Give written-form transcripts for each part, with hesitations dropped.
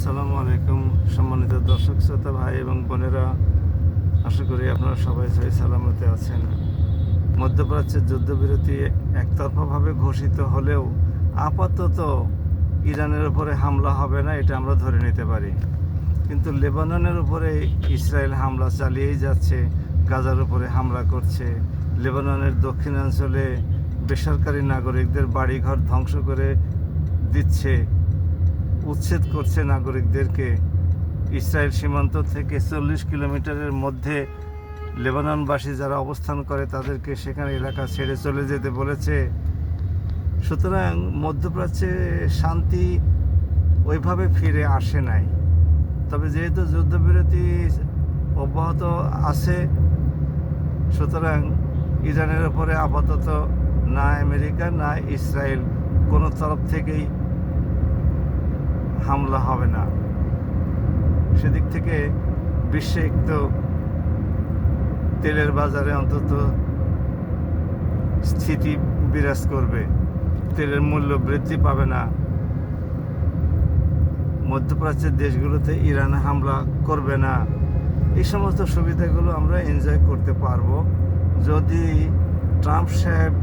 আসসালামু আলাইকুম সম্মানিত দর্শক শ্রোতা ভাই এবং বোনেরা, আশা করি আপনারা সবাই সহি সালামতে আছেন। মধ্যপ্রাচ্যের যুদ্ধবিরতি একতরফাভাবে ঘোষিত হলেও আপাতত ইরানের উপরে হামলা হবে না, এটা আমরা ধরে নিতে পারি। কিন্তু লেবাননের উপরে ইসরায়েল হামলা চালিয়েই যাচ্ছে, গাজার উপরে হামলা করছে, লেবাননের দক্ষিণাঞ্চলে বেসরকারি নাগরিকদের বাড়িঘর ধ্বংস করে দিচ্ছে, উচ্ছেদ করছে নাগরিকদেরকে। ইসরায়েল সীমান্ত থেকে 40 কিলোমিটারের মধ্যে লেবাননবাসী যারা অবস্থান করে তাদেরকে সেখানে এলাকা ছেড়ে চলে যেতে বলেছে। সুতরাং মধ্যপ্রাচ্যে শান্তি ওইভাবে ফিরে আসে নাই। তবে যেহেতু যুদ্ধবিরতি অব্যাহত আছে, সুতরাং ইরানের উপরে আপাতত না আমেরিকা না ইসরায়েল কোনো তরফ থেকেই হামলা হবে না। সেদিক থেকে বিশ্বে একটু তেলের বাজারে অন্তত স্থিতি বিরাজ করবে, তেলের মূল্য বৃদ্ধি পাবে না। মধ্যপ্রাচ্যের দেশগুলোতে ইরান হামলা করবে না। এই সমস্ত সুবিধাগুলো আমরা এনজয় করতে পারবো যদি ট্রাম্প সাহেব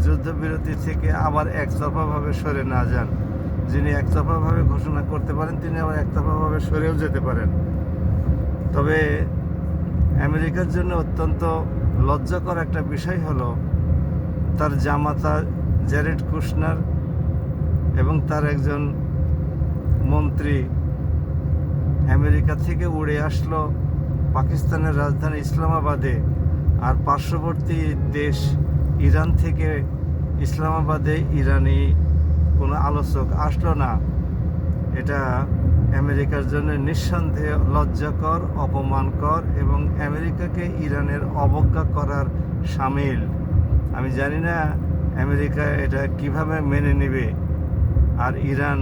যুদ্ধবিরতি থেকে আবার একতরফাভাবে সরে না যান। যিনি একতরফাভাবে ঘোষণা করতে পারেন তিনি আবার একতরফাভাবে সরেও যেতে পারেন। তবে আমেরিকার জন্য অত্যন্ত লজ্জাকর একটা বিষয় হলো তার জামাতা জ্যারেড কুশনার এবং তার একজন মন্ত্রী আমেরিকা থেকে উড়ে আসলো পাকিস্তানের রাজধানী ইসলামাবাদে, আর পার্শ্ববর্তী দেশ ইরান থেকে ইসলামাবাদে ইরানি কোনো আলোচক আসলো না। এটা আমেরিকার জন্য নিঃসন্দেহে লজ্জাকর, অপমানকর এবং আমেরিকাকে ইরানের অবজ্ঞা করার শামিল। আমি জানি না আমেরিকা এটা কিভাবে মেনে নেবে, আর ইরান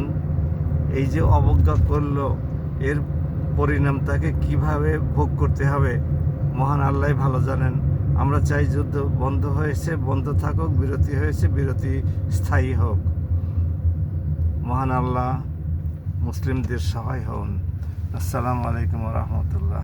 এই যে অবজ্ঞা করলো এর পরিণাম তাকে কিভাবে ভোগ করতে হবে মহান আল্লাহ ভালো জানেন। আমরা চাই যুদ্ধ বন্ধ হয়েছে, বন্ধ থাকুক, বিরতি হয়েছে, বিরতি স্থায়ী হোক। মহান আল্লাহ মুসলিমদের সহায় হন। আসসালামু আলাইকুম ওয়া রাহমাতুল্লাহ।